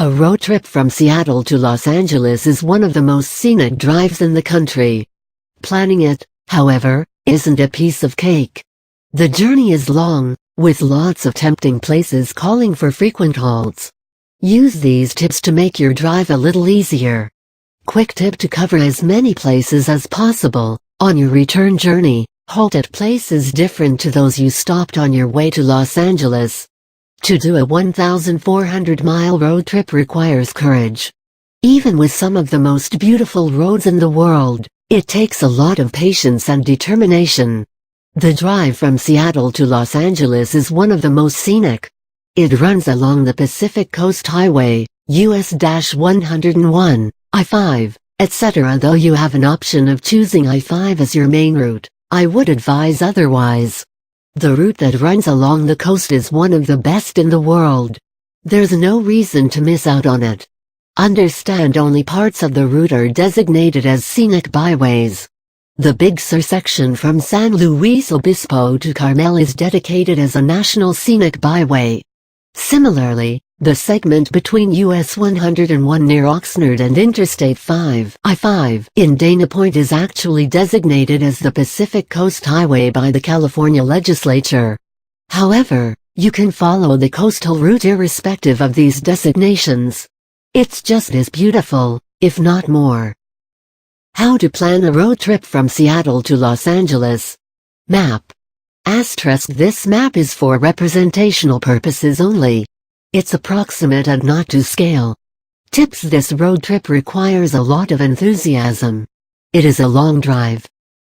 A road trip from Seattle to Los Angeles is one of the most scenic drives in the country. Planning it, however, isn't a piece of cake. The journey is long, with lots of tempting places calling for frequent halts. Use these tips to make your drive a little easier. Quick tip to cover as many places as possible. On your return journey, halt at places different to those you stopped on your way to Los Angeles. To do a 1,400-mile road trip requires courage. Even with some of the most beautiful roads in the world, it takes a lot of patience and determination. The drive from Seattle to Los Angeles is one of the most scenic. It runs along the Pacific Coast Highway, US-101, I-5, etc. Though you have an option of choosing I-5 as your main route, I would advise otherwise. The route that runs along the coast is one of the best in the world. There's no reason to miss out on it. Understand only parts of the route are designated as scenic byways. The Big Sur section from San Luis Obispo to Carmel is dedicated as a National Scenic Byway. Similarly, the segment between US 101 near Oxnard and Interstate 5, I-5, in Dana Point is actually designated as the Pacific Coast Highway by the California legislature. However, you can follow the coastal route irrespective of these designations. It's just as beautiful, if not more. How to plan a road trip from Seattle to Los Angeles. Map. Asterisk: this map is for representational purposes only. It's approximate and not to scale. Tips: this road trip requires a lot of enthusiasm. It is a long drive.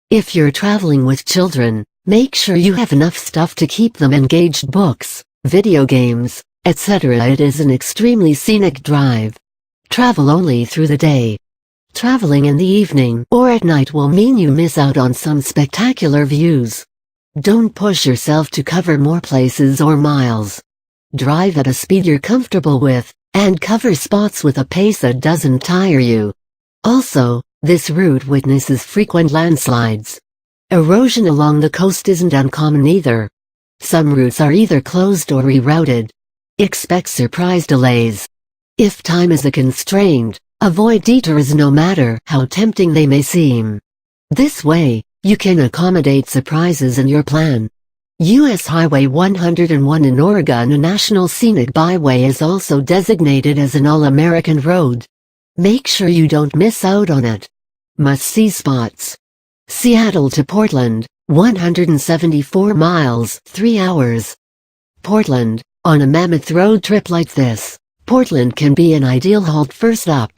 If you're traveling with children, make sure you have enough stuff to keep them engaged: books, video games, etc. It is an extremely scenic drive. Travel only through the day. Traveling in the evening or at night will mean you miss out on some spectacular views. Don't push yourself to cover more places or miles. Drive at a speed you're comfortable with, and cover spots with a pace that doesn't tire you. Also, this route witnesses frequent landslides. Erosion along the coast isn't uncommon either. Some routes are either closed or rerouted. Expect surprise delays. If time is a constraint, avoid detours no matter how tempting they may seem. This way, you can accommodate surprises in your plan. U.S. Highway 101 in Oregon, a National Scenic Byway, is also designated as an All-American Road. Make sure you don't miss out on it. Must-see spots. Seattle to Portland, 174 miles, 3 hours. Portland. On a mammoth road trip like this, Portland can be an ideal halt. First up,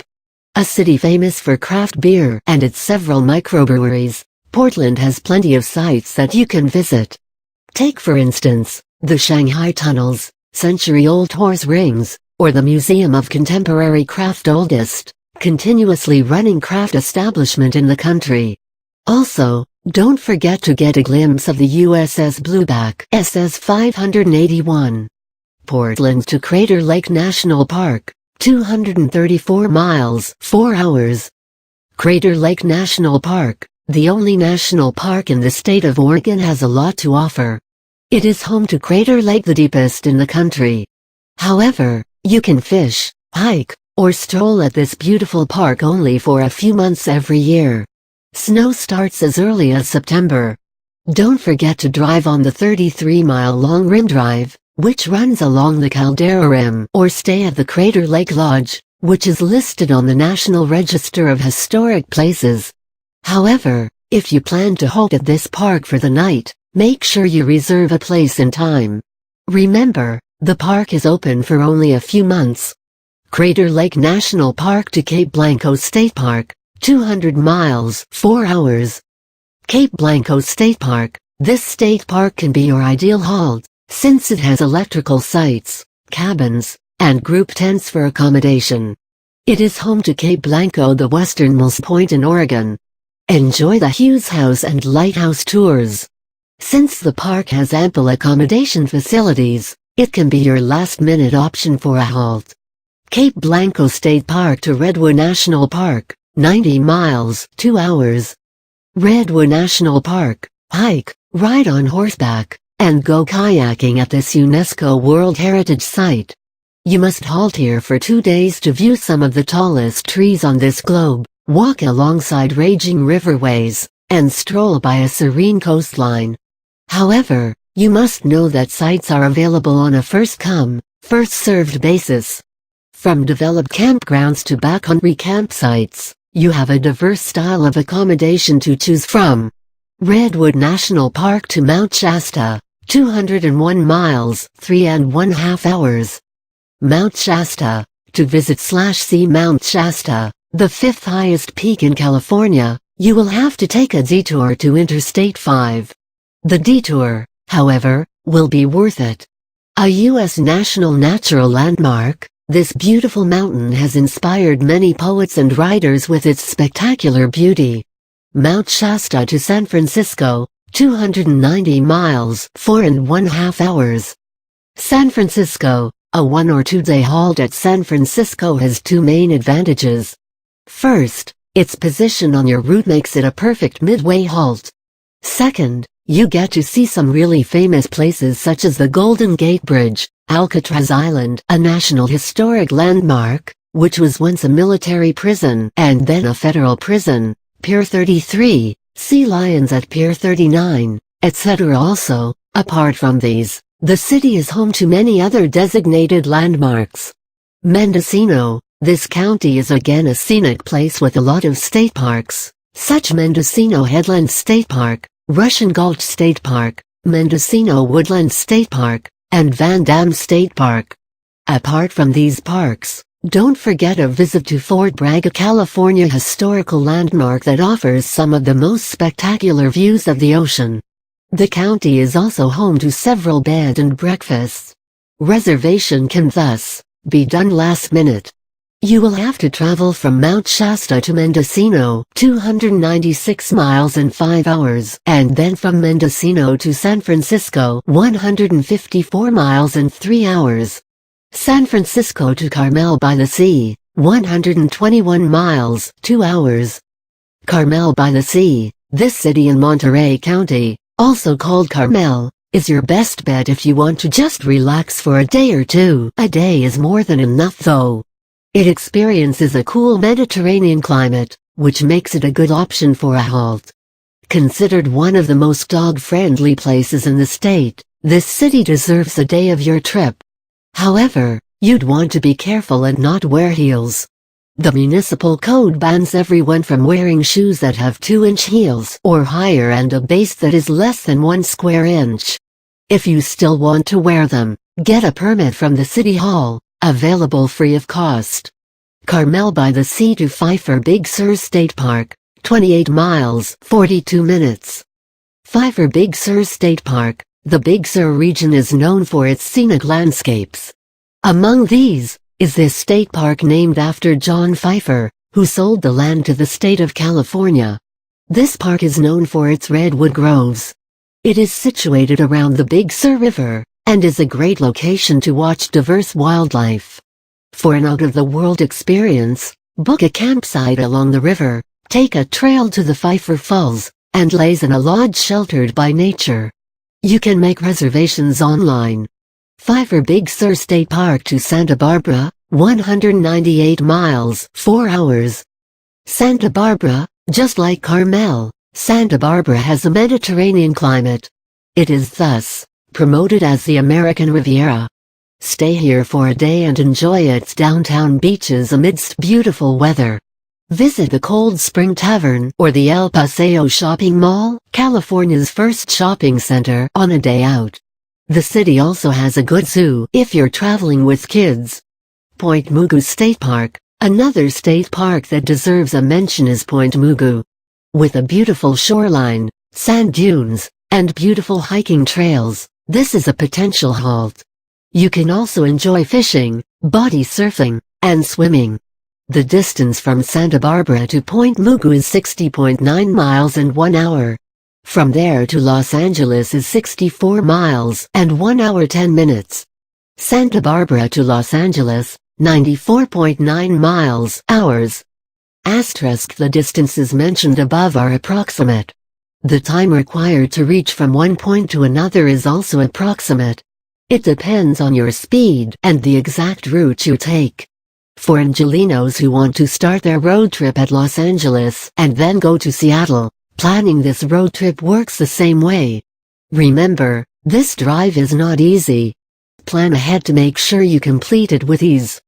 a city famous for craft beer and its several microbreweries, Portland has plenty of sites that you can visit. Take for instance, the Shanghai Tunnels, century-old horse rings, or the Museum of Contemporary Craft, oldest, continuously running craft establishment in the country. Also, don't forget to get a glimpse of the USS Blueback SS 581. Portland to Crater Lake National Park, 234 miles, 4 hours. Crater Lake National Park, the only national park in the state of Oregon, has a lot to offer. It is home to Crater Lake, the deepest in the country. However, you can fish, hike, or stroll at this beautiful park only for a few months every year. Snow starts as early as September. Don't forget to drive on the 33-mile-long Rim Drive, which runs along the Caldera Rim, or stay at the Crater Lake Lodge, which is listed on the National Register of Historic Places. However, if you plan to halt at this park for the night, make sure you reserve a place in time. Remember, the park is open for only a few months. Crater Lake National Park to Cape Blanco State Park, 200 miles, 4 hours. Cape Blanco State Park. This state park can be your ideal halt, since it has electrical sites, cabins, and group tents for accommodation. It is home to Cape Blanco, the westernmost point in Oregon. Enjoy the Hughes House and Lighthouse tours. Since the park has ample accommodation facilities, it can be your last-minute option for a halt. Cape Blanco State Park to Redwood National Park, 90 miles, 2 hours. Redwood National Park. Hike, ride on horseback, and go kayaking at this UNESCO World Heritage Site. You must halt here for 2 days to view some of the tallest trees on this globe, walk alongside raging riverways, and stroll by a serene coastline. However, you must know that sites are available on a first-come, first-served basis. From developed campgrounds to backcountry campsites, you have a diverse style of accommodation to choose from. Redwood National Park to Mount Shasta, 201 miles, 3.5 hours. Mount Shasta, to visit/see Mount Shasta, the fifth highest peak in California, you will have to take a detour to Interstate 5. The detour, however, will be worth it. A U.S. National Natural Landmark, this beautiful mountain has inspired many poets and writers with its spectacular beauty. Mount Shasta to San Francisco, 290 miles, 4.5 hours. San Francisco, a 1 or 2 day halt at San Francisco has 2 main advantages. First, its position on your route makes it a perfect midway halt. Second, you get to see some really famous places such as the Golden Gate Bridge, Alcatraz Island, a National Historic Landmark, which was once a military prison and then a federal prison, Pier 33, sea lions at Pier 39, etc. Also, apart from these, the city is home to many other designated landmarks. Mendocino, this county is again a scenic place with a lot of state parks, such Mendocino Headland State Park, Russian Gulch State Park, Mendocino Woodland State Park, and Van Dam State Park. Apart from these parks, don't forget a visit to Fort Bragg, a California historical landmark that offers some of the most spectacular views of the ocean. The county is also home to several bed and breakfasts. Reservation can thus be done last minute. You will have to travel from Mount Shasta to Mendocino, 296 miles in 5 hours, and then from Mendocino to San Francisco, 154 miles in 3 hours. San Francisco to Carmel-by-the-sea, 121 miles, 2 hours. Carmel-by-the-sea, this city in Monterey County, also called Carmel, is your best bet if you want to just relax for a day or two. A day is more than enough though. It experiences a cool Mediterranean climate, which makes it a good option for a halt. Considered one of the most dog-friendly places in the state, this city deserves a day of your trip. However, you'd want to be careful and not wear heels. The municipal code bans everyone from wearing shoes that have 2-inch heels or higher and a base that is less than 1 square inch. If you still want to wear them, get a permit from the City Hall, available free of cost. Carmel-by-the-sea to Pfeiffer Big Sur State Park, 28 miles, 42 minutes. Pfeiffer Big Sur State Park, the Big Sur region is known for its scenic landscapes. Among these, is this state park named after John Pfeiffer, who sold the land to the state of California. This park is known for its redwood groves. It is situated around the Big Sur River, and is a great location to watch diverse wildlife. For an out-of-the-world experience, book a campsite along the river, take a trail to the Pfeiffer Falls, and laze in a lodge sheltered by nature. You can make reservations online. Pfeiffer Big Sur State Park to Santa Barbara, 198 miles, 4 hours. Santa Barbara, just like Carmel, Santa Barbara has a Mediterranean climate. It is thus promoted as the American Riviera. Stay here for a day and enjoy its downtown beaches amidst beautiful weather. Visit the Cold Spring Tavern or the El Paseo Shopping Mall, California's first shopping center, on a day out. The city also has a good zoo if you're traveling with kids. Point Mugu State Park, another state park that deserves a mention, is Point Mugu. With a beautiful shoreline, sand dunes, and beautiful hiking trails, this is a potential halt. You can also enjoy fishing, body surfing, and swimming. The distance from Santa Barbara to Point Mugu is 60.9 miles and 1 hour. From there to Los Angeles is 64 miles and 1 hour 10 minutes. Santa Barbara to Los Angeles, 94.9 miles, hours. Asterisk: the distances mentioned above are approximate. The time required to reach from one point to another is also approximate. It depends on your speed and the exact route you take. For Angelinos who want to start their road trip at Los Angeles and then go to Seattle, planning this road trip works the same way. Remember, this drive is not easy. Plan ahead to make sure you complete it with ease.